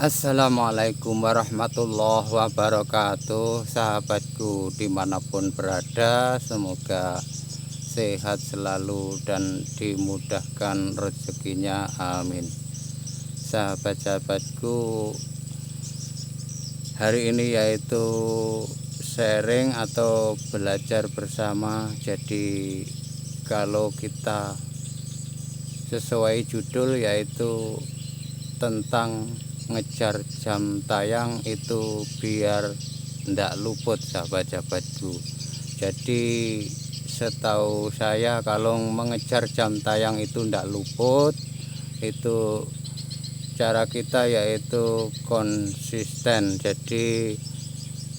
Assalamualaikum warahmatullahi wabarakatuh. Sahabatku dimanapun berada, semoga sehat selalu dan dimudahkan rezekinya, amin. Sahabat-sahabatku, hari ini yaitu sharing atau belajar bersama. Jadi kalau kita sesuai judul yaitu tentang ngejar jam tayang itu biar ndak luput, sahabat-sahabatku. Jadi setahu saya kalau mengejar jam tayang itu ndak luput, itu cara kita yaitu konsisten. Jadi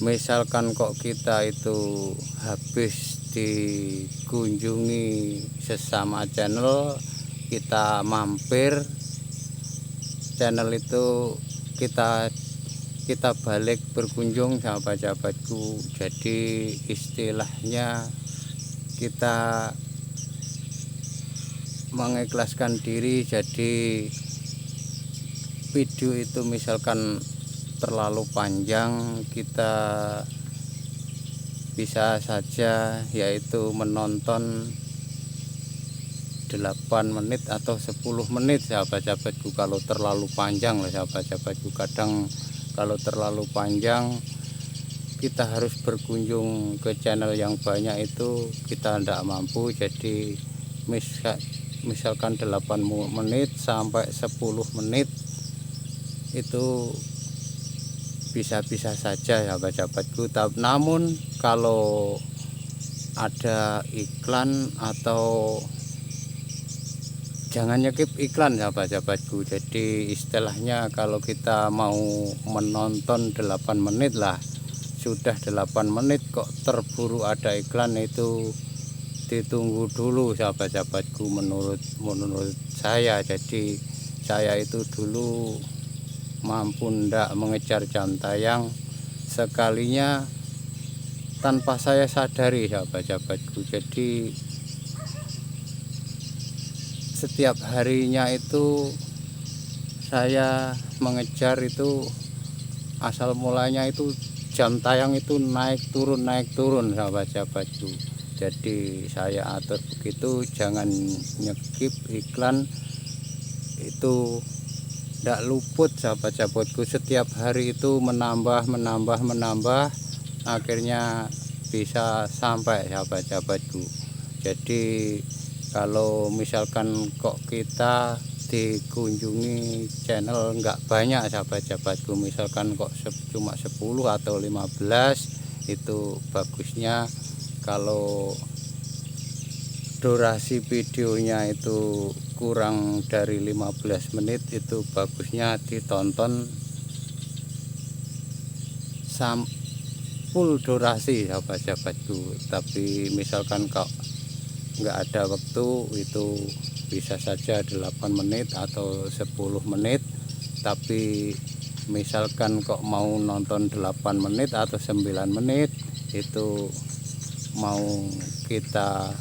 misalkan kok kita itu habis dikunjungi sesama channel, kita mampir channel itu, kita balik berkunjung, sahabat-sahabatku. Jadi istilahnya kita mengikhlaskan diri. Jadi video itu misalkan terlalu panjang, kita bisa saja yaitu menonton 8 menit atau 10 menit, sahabat-sahabatku. Kalau terlalu panjang lah, sahabat-sahabatku, kadang kalau terlalu panjang kita harus berkunjung ke channel yang banyak, itu kita tidak mampu. Jadi misalkan 8 menit sampai 10 menit itu bisa-bisa saja, sahabat-sahabatku. Namun kalau ada iklan atau jangan nyekip iklan, sahabat-sahabatku. Jadi istilahnya kalau kita mau menonton 8 menit lah, sudah 8 menit kok terburu ada iklan, itu ditunggu dulu, sahabat-sahabatku, menurut saya. Jadi saya itu dulu mampu ndak mengejar jam tayang sekalinya tanpa saya sadari, sahabat-sahabatku. Jadi setiap harinya itu saya mengejar itu, asal mulanya itu jam tayang itu naik turun, sahabat-sahabatku. Jadi saya atur begitu, jangan nyekip iklan, itu tidak luput, sahabat-sahabatku. Setiap hari itu menambah, akhirnya bisa sampai, sahabat-sahabatku. Jadi kalau misalkan kok kita dikunjungi channel nggak banyak, sahabat-sahabatku, misalkan kok cuma 10 atau 15, itu bagusnya kalau durasi videonya itu kurang dari 15 menit, itu bagusnya ditonton full durasi, sahabat-sahabatku. Tapi misalkan kok nggak ada waktu, itu bisa saja 8 menit atau 10 menit. Tapi misalkan kok mau nonton 8 menit atau 9 menit, itu mau kita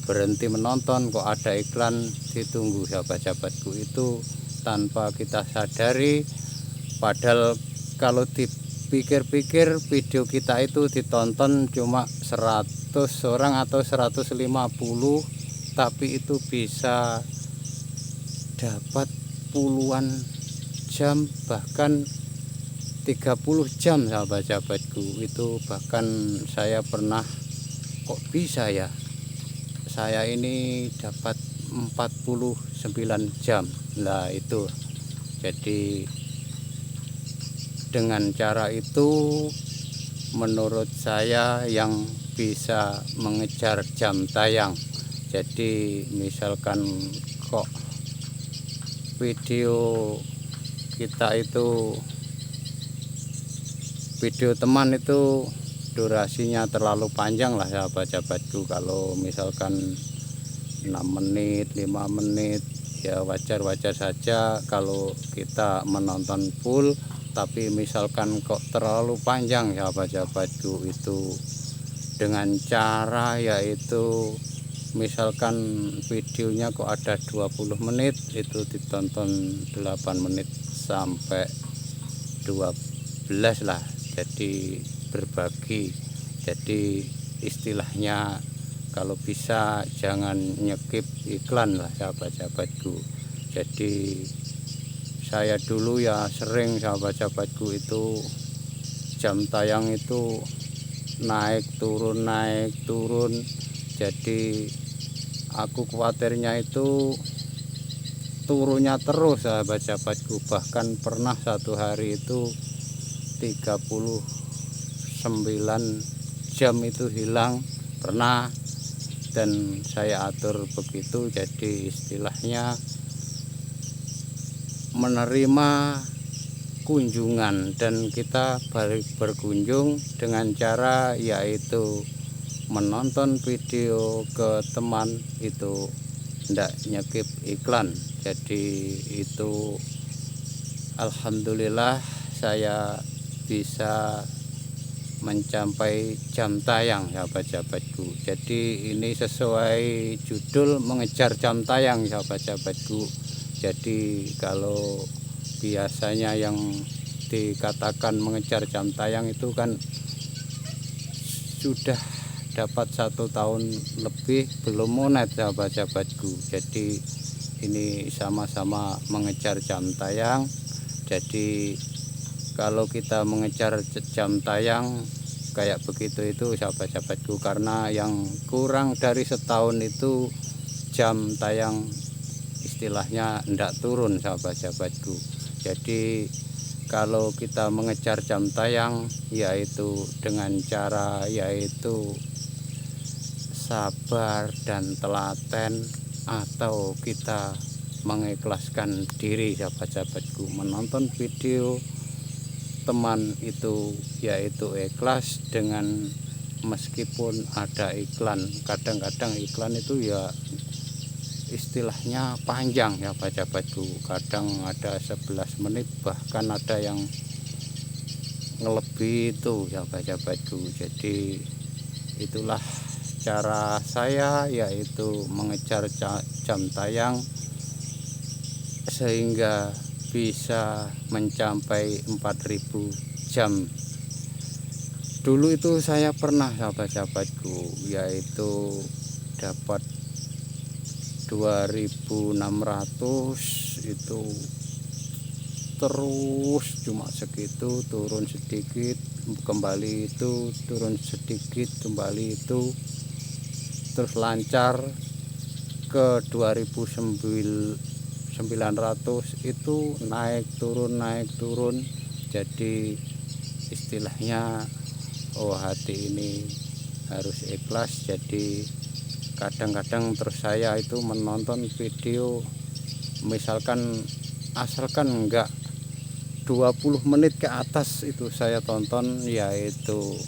berhenti menonton kok ada iklan, ditunggu, sahabat-sahabatku. Itu tanpa kita sadari. Padahal kalau dipikir-pikir video kita itu ditonton cuma 100 orang atau 150, tapi itu bisa dapat puluhan jam, bahkan 30 jam, sahabat-sahabatku. Itu bahkan saya pernah, kok bisa ya, saya ini dapat 49 jam lah itu. Jadi dengan cara itu menurut saya yang bisa mengejar jam tayang. Jadi misalkan kok video kita itu, video teman itu durasinya terlalu panjang lah, sahabat-sahabatku. Kalau misalkan 6 menit, 5 menit, ya wajar-wajar saja kalau kita menonton full. Tapi misalkan kok terlalu panjang, sahabat-sahabatku, itu dengan cara yaitu misalkan videonya kok ada 20 menit, itu ditonton 8 menit sampai 12 lah, jadi berbagi. Jadi istilahnya kalau bisa jangan nyekip iklan lah sahabat-sahabatku. Jadi saya dulu ya sering sahabat-sahabatku itu jam tayang itu naik turun. Jadi aku khawatirnya itu turunnya terus sahabat-sahabatku. Bahkan pernah satu hari itu 39 jam itu hilang pernah, dan saya atur begitu. Jadi istilahnya menerima kunjungan, dan kita balik berkunjung dengan cara yaitu menonton video ke teman itu tidak nyekip iklan. Jadi itu alhamdulillah saya bisa mencapai jam tayang sahabat-sahabatku. Jadi ini sesuai judul mengejar jam tayang sahabat-sahabatku. Jadi kalau biasanya yang dikatakan mengejar jam tayang itu kan sudah dapat 1 tahun lebih belum monet sahabat-sahabatku. Jadi ini sama-sama mengejar jam tayang. Jadi kalau kita mengejar jam tayang kayak begitu itu sahabat-sahabatku, karena yang kurang dari setahun itu jam tayang istilahnya ndak turun sahabat-sahabatku. Jadi kalau kita mengejar jam tayang yaitu dengan cara yaitu sabar dan telaten, atau kita mengikhlaskan diri sahabat-sahabatku, menonton video teman itu yaitu ikhlas dengan meskipun ada iklan. Kadang-kadang iklan itu ya istilahnya panjang ya sahabat-sahabatku, kadang ada 11 menit, bahkan ada yang ngelebih itu ya sahabat-sahabatku. Jadi itulah cara saya yaitu mengejar jam tayang sehingga bisa mencapai 4000 jam. Dulu itu saya pernah sahabat-sahabatku yaitu dapat 2600 itu terus cuma segitu, turun sedikit kembali itu, turun sedikit kembali itu, terus lancar ke 2900 itu naik turun. Jadi istilahnya hati ini harus ikhlas. Jadi kadang-kadang terus saya itu menonton video, misalkan asalkan enggak 20 menit ke atas itu saya tonton, yaitu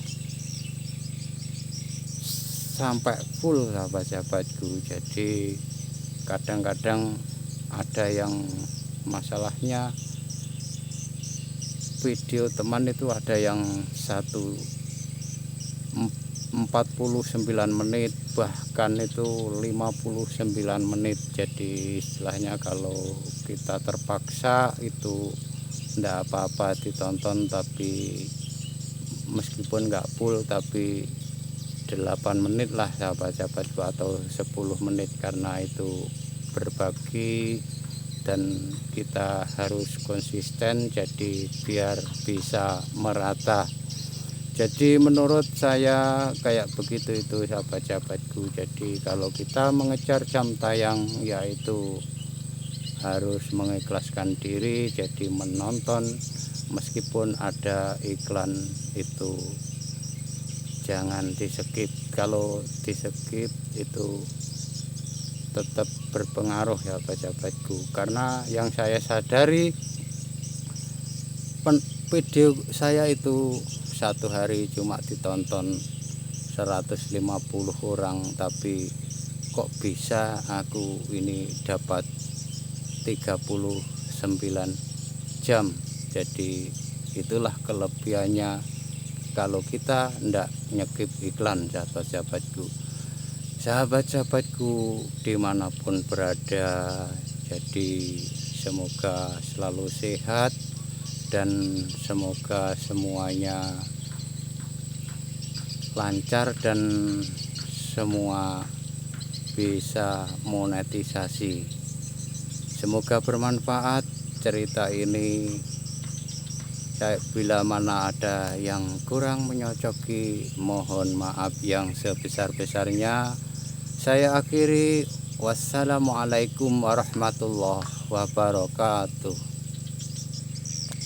sampai full sahabat-sahabatku. Jadi kadang-kadang ada yang masalahnya video teman itu ada yang 49 menit, bahkan itu 59 menit. Jadi istilahnya kalau kita terpaksa itu enggak apa-apa ditonton, tapi meskipun enggak full tapi 8 menit lah sahabat-sahabatku, atau 10 menit, karena itu berbagi dan kita harus konsisten jadi biar bisa merata. Jadi menurut saya kayak begitu itu sahabat-sahabatku. Jadi kalau kita mengejar jam tayang yaitu harus mengikhlaskan diri, jadi menonton meskipun ada iklan itu jangan di skip. Kalau di skip itu tetap berpengaruh ya sahabat-sahabatku, karena yang saya sadari video saya itu satu hari cuma ditonton 150 orang, tapi kok bisa aku ini dapat 39 jam. Jadi itulah kelebihannya kalau kita ndak nyekip iklan sahabat-sahabatku. Sahabat-sahabatku dimanapun berada, jadi semoga selalu sehat dan semoga semuanya lancar dan semua bisa monetisasi. Semoga bermanfaat cerita ini. Bila mana ada yang kurang menyocoki, mohon maaf yang sebesar-besarnya. Saya akhiri, wassalamualaikum warahmatullahi wabarakatuh.